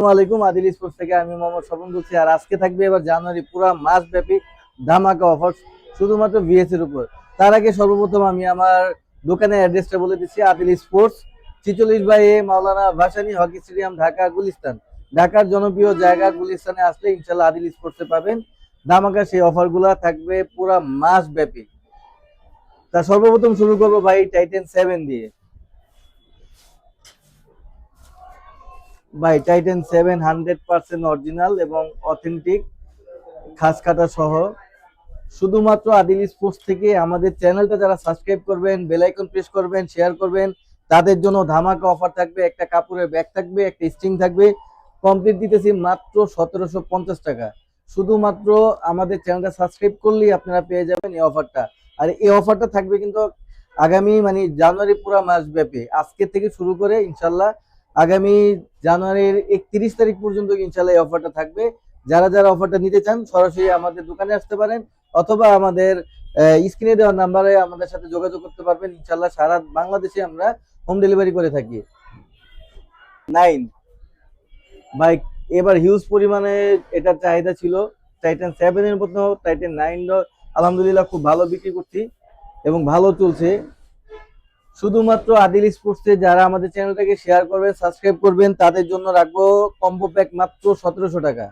আসসালামু আলাইকুম, আদিল স্পোর্টস থেকে আমি মোহাম্মদ স্বপন বলছি। আর আজকে থাকবে এবার জানুয়ারি পুরো মাস ব্যাপী ধামাকা অফার শুধুমাত্র ভিএস এর উপর। তার আগে সর্বপ্রথম আমি আমার দোকানের অ্যাড্রেসটা বলে দিচ্ছি। আদিল স্পোর্টস 46/A মাওলানা ভাসানী হকি স্টেডিয়াম, ঢাকা গুলিস্তান। ঢাকার জনপ্রিয় জায়গা গুলিস্তানে আসলে ইনশাল্লাহ আদিল স্পোর্টসে পাবেন ধামাকা সেই অফারগুলো থাকবে পুরো মাস ব্যাপী। তা সর্বপ্রথম শুরু করবো ভাই টাইটেন 7 দিয়ে। ভাই টাইটেন 7 100% অরিজিনাল এবং অথেন্টিক, খাস কাটা সহ। শুধুমাত্র আদিল স্পোর্টস থেকে আমাদের চ্যানেলটা যারা সাবস্ক্রাইব করবেন, বেল আইকন প্রেস করবেন, শেয়ার করবেন, তাদের জন্য ধামাকা অফার থাকবে। একটা কাপড়ের ব্যাগ থাকবে, একটা স্ট্রিং থাকবে, কমপ্লিট দিতেছি মাত্র 1750 টাকা। শুধুমাত্র আমাদের চ্যানেলটা সাবস্ক্রাইব করলেই আপনারা পেয়ে যাবেন এই অফারটা। আর এই অফারটা থাকবে কিন্তু আগামী মানে জানুয়ারি পুরো মাস ব্যাপী, আজকে থেকে শুরু করে ইনশাল্লাহ আগামী জানুয়ারির 31 তারিখ পর্যন্ত ইনশাল্লাহ এই অফারটা থাকবে। যারা যারা অফারটা নিতে চান সরাসরি আমাদের দোকানে আসতে পারেন, অথবা আমাদের স্ক্রিনে দেওয়া নাম্বারে আমাদের সাথে যোগাযোগ করতে পারবেন। ইনশাল্লাহ সারা বাংলাদেশে আমরা হোম ডেলিভারি করে থাকি। 9 বাইক এবার হিউজ পরিমাণে এটার চাহিদা ছিল। টাইটান 7 এর মতো টাইটান 9 আলহামদুলিল্লাহ খুব ভালো বিক্রি করছি এবং ভালো চলছে। শুধুমাত্র আদিল স্পোর্টসে যারা আমাদের চ্যানেলটাকে শেয়ার করবেন, সাবস্ক্রাইব করবেন, তাদের জন্য রাখবো কম্বো প্যাক মাত্র 1700 টাকা।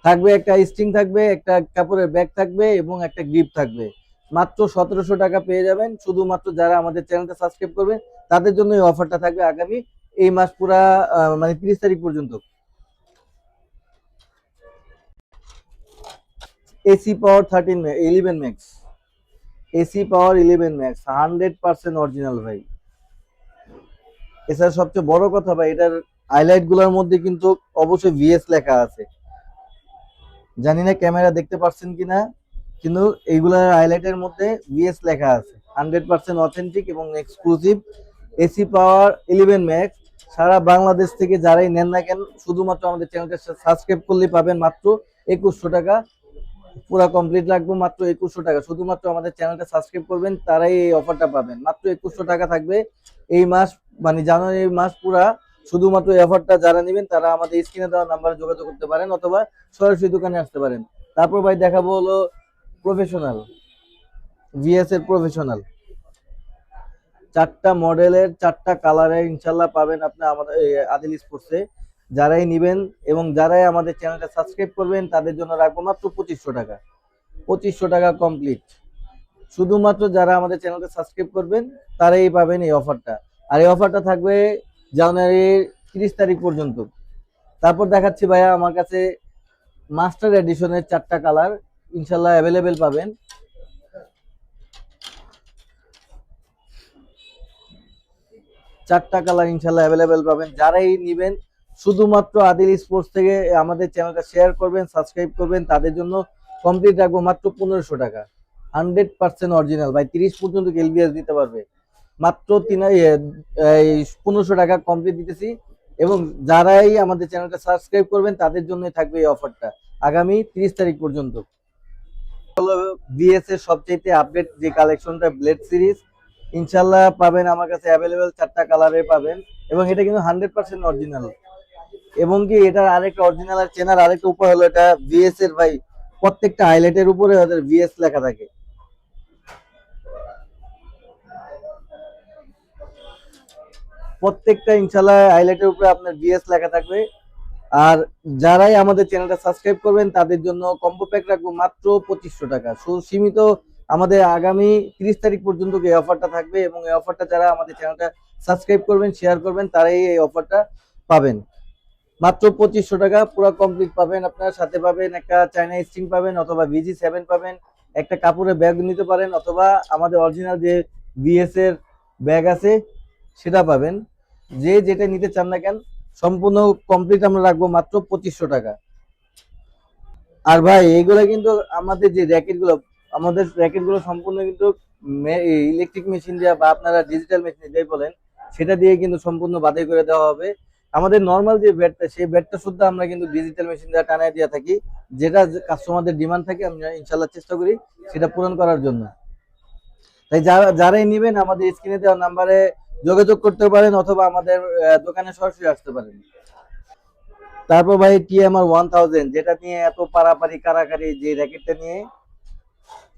থাকবে একটা স্ট্রিং থাকবে, একটা কাপড়ের ব্যাগ থাকবে এবং একটা গ্রিপ থাকবে। মাত্র 1700 টাকা পেয়ে যাবেন। শুধুমাত্র যারা আমাদের চ্যানেলটা সাবস্ক্রাইব করবে তাদের জন্য এই অফারটা থাকবে আগামী এই মাস পুরা মানে 30 তারিখ পর্যন্ত। এসি পাওয়ার 11 ম্যাক্স, এসি পাওয়ার 11 ম্যাক্স 100% অরিজিনাল ভাই। এছাড়া সবচেয়ে বড় কথা ভাই, এটার হাইলাইট গুলোর মধ্যে কিন্তু অবশ্যই ভিএস লেখা আছে। জানি না ক্যামেরা দেখতে পাচ্ছেন কিনা, কিন্তু এইগুলার হাইলাইটের মধ্যে ভিএস লেখা আছে। 100% অথেন্টিক এবং এক্সক্লুসিভ এসি পাওয়ার 11 ম্যাক্স। সারা বাংলাদেশ থেকে যারাই নেন না কেন শুধুমাত্র আমাদের চ্যানেলটা সাবস্ক্রাইব করলেই পাবেন মাত্র 2100 টাকা। পুরো কমপ্লিট রাখবো মাত্র 2100 টাকা। শুধুমাত্র আমাদের চ্যানেলটা সাবস্ক্রাইব করবেন, তারাই এই অফারটা পাবেন। মাত্র 2100 টাকা থাকবে এই মাস, মানে জানুয়ারি মাস পুরা। শুধুমাত্র এই অফারটা যারা নেবেন তারা আমাদের স্ক্রিনে দেওয়া নাম্বারে যোগাযোগ করতে পারেন, অথবা সরাসরি দোকানে আসতে পারেন। তারপর ভাই দেখাবো হলো প্রফেশনাল, ভিএস এর প্রফেশনাল। 4টা মডেলের 4টা কালারের ইনশাল্লাহ পাবেন আপনি আমাদের আদিল স্পোর্টসে। যারাই নিবেন এবং যারাই আমাদের চ্যানেলটা সাবস্ক্রাইব করবেন তাদের জন্য রাখবো মাত্র 2500 টাকা। 2500 টাকা কমপ্লিট। শুধুমাত্র যারা আমাদের চ্যানেলটা সাবস্ক্রাইব করবেন তারাই পাবেন এই অফারটা। আর এই অফারটা থাকবে জানুয়ারির 30 তারিখ পর্যন্ত। তারপর দেখাচ্ছি ভাইয়া আমার কাছে মাস্টার এডিশনের 4টা কালার ইনশাল্লাহ অ্যাভেলেবেল পাবেন। 4টা কালার ইনশাল্লাহ অ্যাভেলেবেল পাবেন। যারাই নিবেন শুধুমাত্র আদিল স্পোর্টস থেকে আমাদের চ্যানেলটা শেয়ার করবেন, সাবস্ক্রাইব করবেন, তাদের জন্য কমপ্লিট রাখবো মাত্র 1500 টাকা। 100% অরিজিনাল ভাই, 30 পর্যন্ত এলবিএস দিতে পারবে। মাত্র 1500 টাকা কমপ্লিট দিতেছি। এবং যারাই আমাদের চ্যানেলটা সাবস্ক্রাইব করবেন তাদের জন্য থাকবে এই অফারটা আগামী 30 তারিখ পর্যন্ত। হলো বিএস এর সবচেয়ে আপডেট যে কালেকশনটা ব্লেড সিরিজ, ইনশাল্লাহ পাবেন আমার কাছে অ্যাভেলেবেল 4টা কালারে পাবেন। এবং এটা কিন্তু 100% অরিজিনাল। এবং কি এটার আরেকটা অরিজিনাল আর চেনার আরেকটা উপায় হলো, এটা ভিএস এর ভাই প্রত্যেকটা হাইলাইটের উপরে ওদের ভিএস লেখা থাকে। প্রত্যেকটা ইনশাল্লাহ হাইলাইটের উপরে আপনার ভিএস লেখা থাকবে। আর যারাই আমাদের চ্যানেলটা সাবস্ক্রাইব করবেন তাদের জন্য কম্বো প্যাক রাখবো মাত্র 2500 টাকা। সীমিত আমাদের আগামী 30 তারিখ পর্যন্ত এই অফারটা থাকবে। এবং এই অফারটা যারা আমাদের চ্যানেলটা সাবস্ক্রাইব করবেন, শেয়ার করবেন, তারাই এই অফারটা পাবেন। মাত্র 2500 টাকা পুরো কমপ্লিট পাবেন। আপনার সাথে পাবেন একটা চাইনা স্ট্রিং পাবেন, অথবা VG7 পাবেন, একটা কাপড়ের ব্যাগ নিতে পারেন, অথবা আমাদের অরিজিনাল যে বিএস এর ব্যাগ আছে সেটা পাবেন। যে যেটা নিতে চান না কেন সম্পূর্ণ কমপ্লিট আমরা রাখবো মাত্র 2500 টাকা। আর ভাই এগুলো কিন্তু আমাদের যে র্যাকেট গুলো, আমাদের র্যাকেট গুলো সম্পূর্ণ কিন্তু ইলেকট্রিক মেশিন দিয়ে বা আপনারা ডিজিটাল মেশিন যেটাই বলেন সেটা দিয়ে কিন্তু সম্পূর্ণ বাছাই করে দেওয়া হবে। আমাদের নর্মাল যে ব্যাটটা, সেই ব্যাটটা শুদ্ধ আমরা কিন্তু ডিজিটাল মেশিন দিয়ে টানায় দিয়ে থাকি। যেটা কাস্টমারদের ডিমান্ড থাকে আমরা ইনশাল্লাহ চেষ্টা করি সেটা পূরণ করার জন্য। তাই যারাই নেবেন আমাদের স্ক্রিনে দেওয়া নাম্বারে যোগাযোগ করতে পারেন, অথবা আমাদের দোকানে সরাসরি আসতে পারেন। তারপর ভাই টিএমআর 1000, যেটা নিয়ে এত পারাপারি কারাকারি, যে র্যাকেটটা নিয়ে,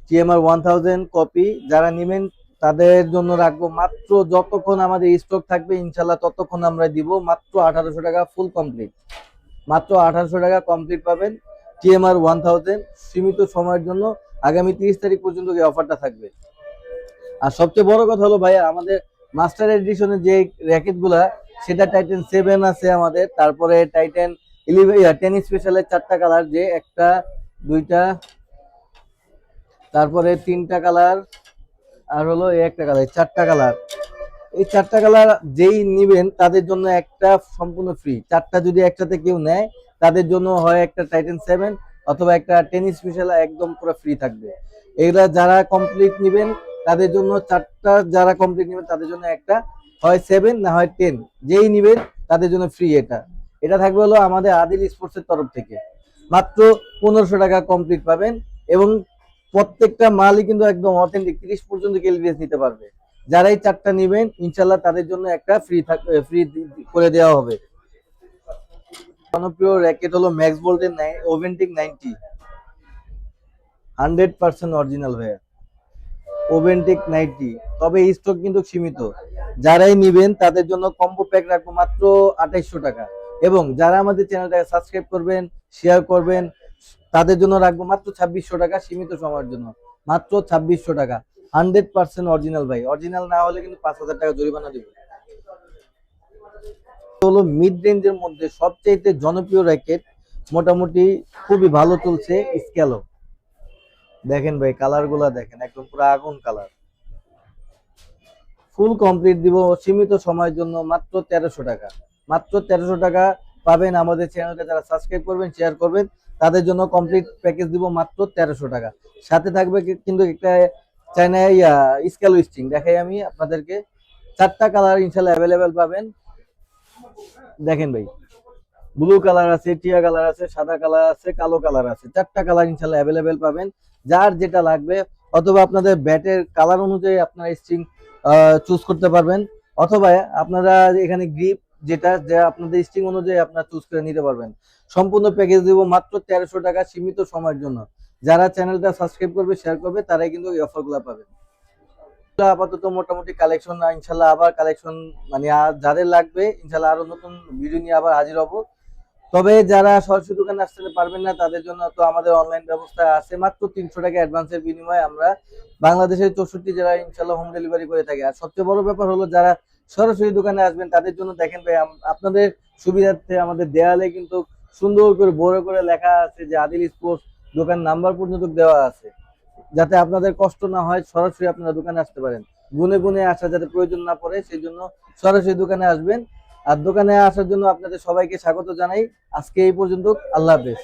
টিএমআর 1000 কপি যারা নেবেন তাদের জন্য রাখবো মাত্র, যতক্ষণ আমাদের স্টক থাকবে ইনশাল্লাহ ততক্ষণ আমরা দিব মাত্র 1800 টাকা ফুল কমপ্লিট। মাত্র 1800 টাকা কমপ্লিট পাবেন টিএমআর 1000, সীমিত সময়ের জন্য। আগামী 30 তারিখ পর্যন্ত এই অফারটা থাকবে। আর সবচেয়ে বড় কথা হলো ভাইয়া, আমাদের মাস্টার এডিশনের যে র্যাকেট গুলা, সেটা টাইটেন 7 আছে আমাদের, তারপরে টাইটেন 11 10 স্পেশালের 4টা কালার, যে একটা, দুইটা, তারপরে 3টা কালার, আর হলো এই একটা কালার, 4টা কালার। এই 4টা কালার যেই নিবেন তাদের জন্য একটা সম্পূর্ণ ফ্রি। 4টা যদি একসাথে কেউ নেয় তাদের জন্য হয় একটা টাইটেন 7 অথবা একটা 10 স্পেশাল একদম পুরো ফ্রি থাকবে। এগুলা যারা কমপ্লিট নিবেন তাদের জন্য 4টা, যারা কমপ্লিট নিবেন তাদের জন্য একটা, হয় 7 না হয় 10, যেই নিবেন তাদের জন্য ফ্রি। এটা এটা থাকবে হলো আমাদের আদিল স্পোর্টস এর তরফ থেকে। মাত্র 1500 টাকা কমপ্লিট পাবেন, এবং প্রত্যেকটা মালই কিন্তু একদম অথেন্টিক, 30 পর্যন্ত কেলভিএস নিতে পারবে। যারা এই 4টা নিবেন ইনশাল্লাহ তাদের জন্য একটা ফ্রি করে দেওয়া হবে। জনপ্রিয় র্যাকেট হলো ম্যাক্স বোল্টের ওভেন্টিক 90, 100% অরিজিনাল ভাইয়া, ওভেন্টিক 90। তবে এই স্টক কিন্তু সীমিত। যারাই নিবেন তাদের জন্য কম্বো প্যাক রাখবো মাত্র 2800 টাকা, এবং যারা আমাদের চ্যানেলটাকে সাবস্ক্রাইব করবেন, শেয়ার করবেন, তাদের জন্য রাখবো মাত্র 2600 টাকা, সীমিত সময়ের জন্য। মাত্র 2600 টাকা, 100% অরিজিনাল ভাই। অরিজিনাল না হলে কিন্তু 5000 টাকা জরিমানা দিব। হলো মিড রেঞ্জের মধ্যে সবচেয়ে জনপ্রিয় র্যাকেট, মোটামুটি খুবই ভালো চলছে, স্ক্যালো। দেখেন ভাই কালার গুলা দেখেন, একদম পুরো আগুন কালার। ফুল কমপ্লিট দিব সীমিত সময়ের জন্য মাত্র 1300 টাকা। মাত্র 1300 টাকা পাবেন। আমাদের চ্যানেলটা যারা সাবস্ক্রাইব করবেন, শেয়ার করবেন, তাদের জন্য কমপ্লিট প্যাকেজ দিব মাত্র 1300 টাকা। সাথে থাকবে কিন্তু একটা চাইনা স্ক্যালো স্টিং, দেখাই আমি আপনাদেরকে। 4টা কালার ইনশাল্লাহ অ্যাভেলেবেল পাবেন। দেখেন ভাই, ব্লু কালার আছে, টিয়া কালার আছে, সাদা কালার আছে, কালো কালার আছে। 4টা কালার ইনশাল্লাহ অ্যাভেলেবেল পাবেন, যার যেটা লাগবে। অথবা আপনাদের ব্যাটের কালার অনুযায়ী আপনারা স্ট্রিং চুজ করতে পারবেন, অথবা আপনারা এখানে গ্রিপ যেটা, যে আপনাদের স্ট্রিং অনুযায়ী আপনারা চুজ করে নিতে পারবেন। সম্পূর্ণ প্যাকেজ দিব মাত্র 1300 টাকা, সীমিত সময়ের জন্য। যারা চ্যানেলটা সাবস্ক্রাইব করবে, শেয়ার করবে, তারাই কিন্তু এই অফারগুলো পাবেন। আপাতত মোটামুটি কালেকশন, ইনশাল্লাহ আবার কালেকশন, মানে যাদের লাগবে ইনশাল্লাহ আরো নতুন ভিডিও নিয়ে আবার হাজির হব। তবে যারা সরাসরি দোকানে আসতে পারবেন না তাদের জন্য তো আমাদের অনলাইন ব্যবস্থা আছে। মাত্র 300 টাকা অ্যাডভান্সের বিনিময়ে আমরা বাংলাদেশের 64 জেলায় ইনশাল্লাহ হোম ডেলিভারি করে থাকি। আর সবচেয়ে বড় ব্যাপার হলো, যারা সরাসরি দোকানে আসবেন তাদের জন্য দেখেন ভাই, আপনাদের সুবিধার্থে আমাদের দেয়ালে কিন্তু সুন্দর করে বড় করে লেখা আছে যে আদিল স্পোর্টস, দোকান নাম্বার পর্যন্ত দেওয়া আছে, যাতে আপনাদের কষ্ট না হয়, সরাসরি আপনারা দোকানে আসতে পারেন। গুনে গুনে আসা যাতে প্রয়োজন না পড়ে, সেই জন্য সরাসরি দোকানে আসবেন। আর দোকানে আসার জন্য আপনাদের সবাইকে স্বাগত জানাই। আজকে এই পর্যন্ত, আল্লাহ হাফেজ।